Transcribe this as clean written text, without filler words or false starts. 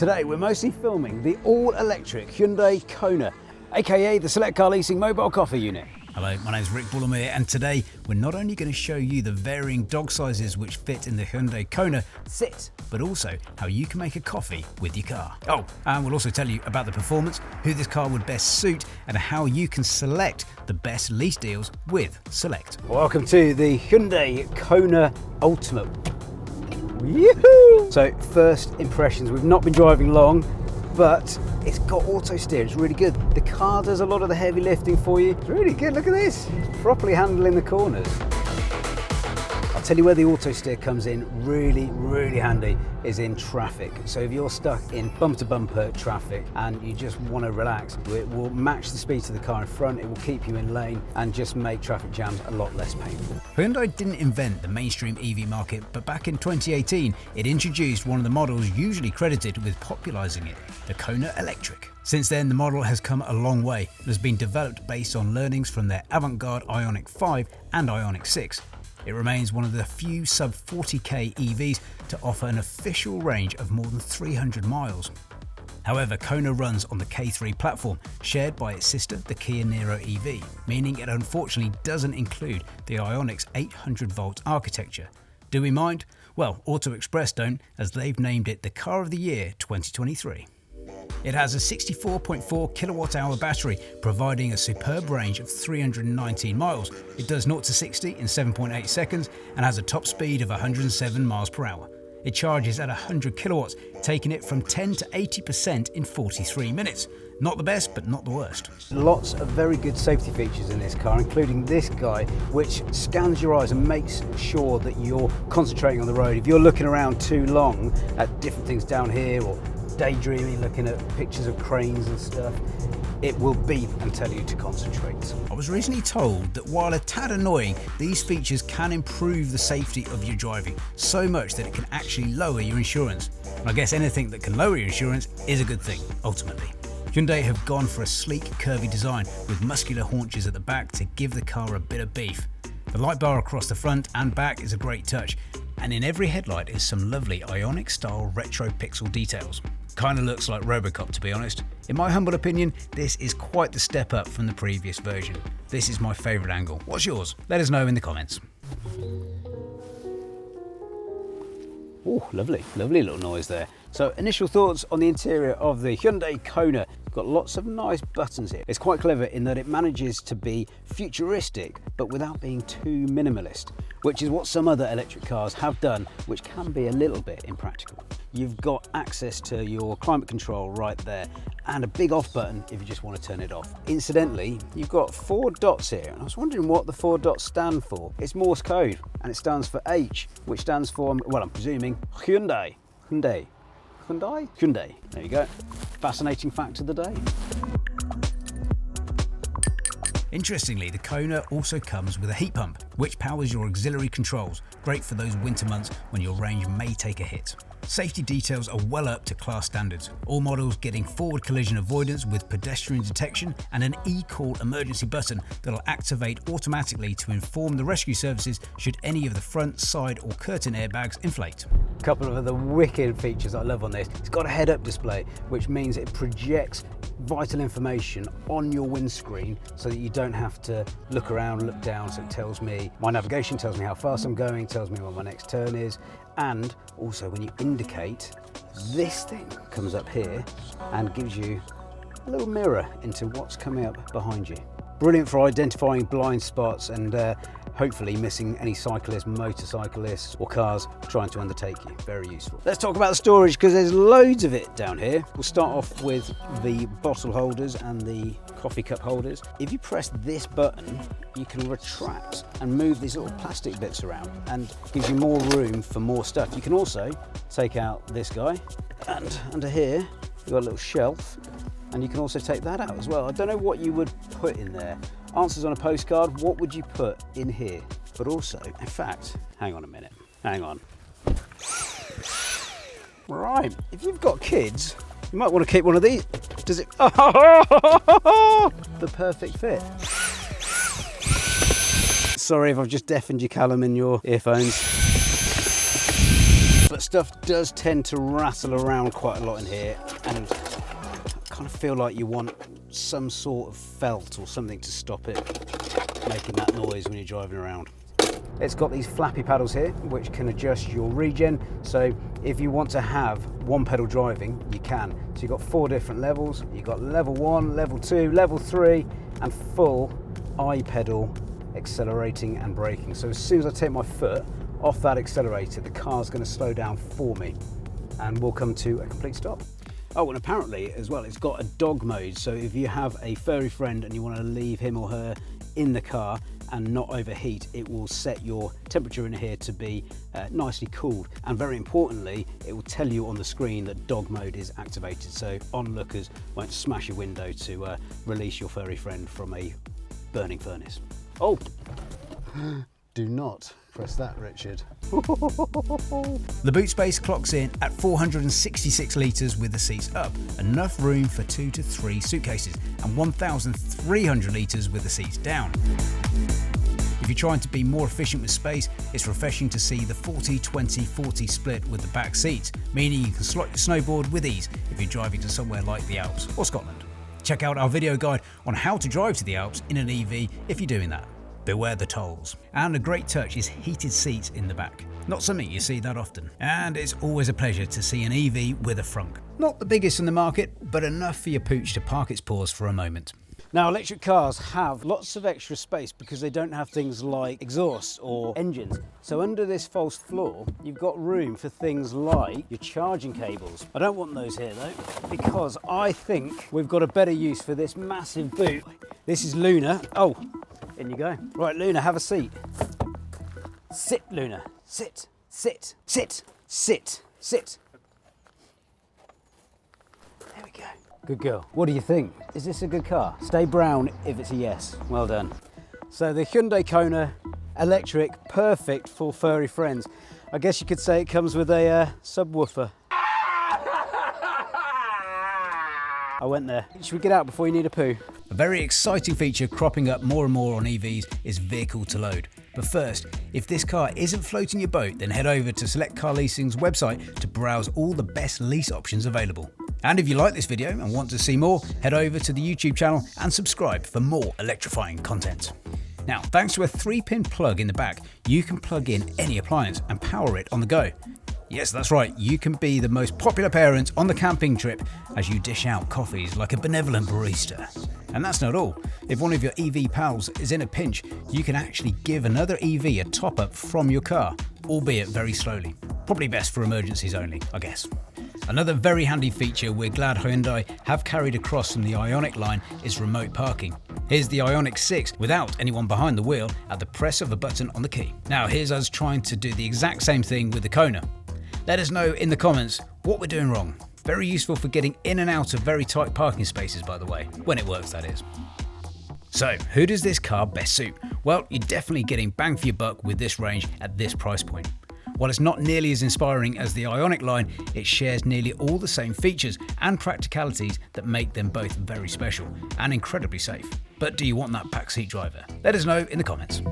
Today we're mostly filming the all-electric Hyundai Kona, aka the Select Car Leasing Mobile Coffee Unit. Hello, my name's Rick Bullemere, and today we're not only going to show you the varying dog sizes which fit in the Hyundai Kona sit, but also how you can make a coffee with your car. Oh, and we'll also tell you about the performance, who this car would best suit, and how you can select the best lease deals with Select. Welcome to the Hyundai Kona Ultimate. Yoo-hoo! So first impressions, we've not been driving long, but it's got auto steer, it's really good. The car does a lot of the heavy lifting for you. It's really good, look at this. It's properly handling the corners. I'll tell you where the auto steer comes in really handy is in traffic. So if you're stuck in bumper to bumper traffic and you just want to relax, it will match the speed to the car in front, it will keep you in lane and just make traffic jams a lot less painful. Hyundai didn't invent the mainstream EV market, but back in 2018, it introduced one of the models usually credited with popularizing it, the Kona Electric. Since then, the model has come a long way and has been developed based on learnings from their avant-garde Ioniq 5 and Ioniq 6. It remains one of the few sub 40k EVs to offer an official range of more than 300 miles. However, Kona runs on the K3 platform, shared by its sister, the Kia Niro EV, meaning it unfortunately doesn't include the Ioniq's 800-volt architecture. Do we mind? Well, Auto Express don't, as they've named it the Car of the Year 2023. It has a 64.4 kilowatt-hour battery, providing a superb range of 319 miles. It does 0 to 60 in 7.8 seconds and has a top speed of 107 miles per hour. It charges at 100 kilowatts, taking it from 10 to 80% in 43 minutes. Not the best, but not the worst. Lots of very good safety features in this car, including this guy, which scans your eyes and makes sure that you're concentrating on the road. If you're looking around too long at different things down here or daydreaming, looking at pictures of cranes and stuff, it will beep and tell you to concentrate. I was recently told that while a tad annoying, these features can improve the safety of your driving so much that it can actually lower your insurance. And I guess anything that can lower your insurance is a good thing, ultimately. Hyundai have gone for a sleek, curvy design with muscular haunches at the back to give the car a bit of beef. The light bar across the front and back is a great touch, and in every headlight is some lovely Ioniq-style retro pixel details. Kinda looks like Robocop, to be honest. In my humble opinion, this is quite the step up from the previous version. This is my favourite angle. What's yours? Let us know in the comments. Oh, lovely little noise there. So initial thoughts on the interior of the Hyundai Kona. Got lots of nice buttons here. It's quite clever in that it manages to be futuristic but without being too minimalist, which is what some other electric cars have done, which can be a little bit impractical. You've got access to your climate control right there and a big off button if you just want to turn it off. Incidentally, you've got 4 dots here, and I was wondering what the 4 dots stand for. It's Morse code and it stands for H, which stands for, well, I'm presuming Hyundai. Hyundai. There you go. Fascinating fact of the day. Interestingly, the Kona also comes with a heat pump, which powers your auxiliary controls, great for those winter months when your range may take a hit. Safety details are well up to class standards, all models getting forward collision avoidance with pedestrian detection and an e-call emergency button that'll activate automatically to inform the rescue services should any of the front, side or curtain airbags inflate. A couple of other wicked features I love on this. It's got a head-up display, which means it projects vital information on your windscreen so that you don't have to look around, look down. So it tells me my navigation, tells me how fast I'm going, tells me where my next turn is. And also when you indicate, this thing comes up here and gives you a little mirror into what's coming up behind you. Brilliant for identifying blind spots and hopefully missing any cyclists, motorcyclists or cars trying to undertake you. Very useful. Let's talk about the storage because there's loads of it down here. We'll start off with the bottle holders and the coffee cup holders. If you press this button, you can retract and move these little plastic bits around and gives you more room for more stuff. You can also take out this guy, and under here you've got a little shelf, and you can also take that out as well. I don't know what you would put in there. Answers on a postcard, what would you put in here? But also, in fact, hang on a minute, hang on. Right, if you've got kids, you might want to keep one of these. Does it? The perfect fit. Sorry if I've just deafened you, Callum, in your earphones. But stuff does tend to rattle around quite a lot in here, and I kind of feel like you want some sort of felt or something to stop it making that noise when you're driving around. It's got these flappy paddles here which can adjust your regen, so if you want to have one pedal driving, you can. So you've got 4 different levels. You've got level 1, level 2, level 3 and full I-pedal accelerating and braking. So as soon as I take my foot off that accelerator, the car's going to slow down for me and we'll come to a complete stop. Oh, and apparently as well, it's got a dog mode. So if you have a furry friend and you want to leave him or her in the car and not overheat, it will set your temperature in here to be nicely cooled. And very importantly, it will tell you on the screen that dog mode is activated. So onlookers won't smash a window to release your furry friend from a burning furnace. Oh, do not press that, Richard. The boot space clocks in at 466 litres with the seats up, enough room for 2 to 3 suitcases, and 1,300 litres with the seats down. If you're trying to be more efficient with space, it's refreshing to see the 40-20-40 split with the back seats, meaning you can slot your snowboard with ease if you're driving to somewhere like the Alps or Scotland. Check out our video guide on how to drive to the Alps in an EV if you're doing that. Beware the tolls. And a great touch is heated seats in the back. Not something you see that often. And it's always a pleasure to see an EV with a frunk. Not the biggest in the market, but enough for your pooch to park its paws for a moment. Now, electric cars have lots of extra space because they don't have things like exhaust or engines. So under this false floor, you've got room for things like your charging cables. I don't want those here though, because I think we've got a better use for this massive boot. This is Luna. Oh, in you go. Right, Luna, have a seat. Sit, Luna. Sit, sit, sit, sit, sit. There we go. Good girl. What do you think? Is this a good car? Stay brown if it's a yes. Well done. So the Hyundai Kona electric, perfect for furry friends. I guess you could say it comes with a subwoofer. I went there. Should we get out before you need a poo? A very exciting feature cropping up more and more on EVs is vehicle to load. But first, if this car isn't floating your boat, then head over to Select Car Leasing's website to browse all the best lease options available. And if you like this video and want to see more, head over to the YouTube channel and subscribe for more electrifying content. Now, thanks to a 3-pin plug in the back, you can plug in any appliance and power it on the go. Yes, that's right, you can be the most popular parent on the camping trip as you dish out coffees like a benevolent barista. And that's not all. If one of your EV pals is in a pinch, you can actually give another EV a top-up from your car, albeit very slowly. Probably best for emergencies only, I guess. Another very handy feature we're glad Hyundai have carried across from the Ioniq line is remote parking. Here's the Ioniq 6 without anyone behind the wheel at the press of a button on the key. Now here's us trying to do the exact same thing with the Kona. Let us know in the comments what we're doing wrong. Very useful for getting in and out of very tight parking spaces, by the way, when it works, that is. So, who does this car best suit? Well, you're definitely getting bang for your buck with this range at this price point. While it's not nearly as inspiring as the Ioniq line, it shares nearly all the same features and practicalities that make them both very special and incredibly safe. But do you want that backseat driver? Let us know in the comments.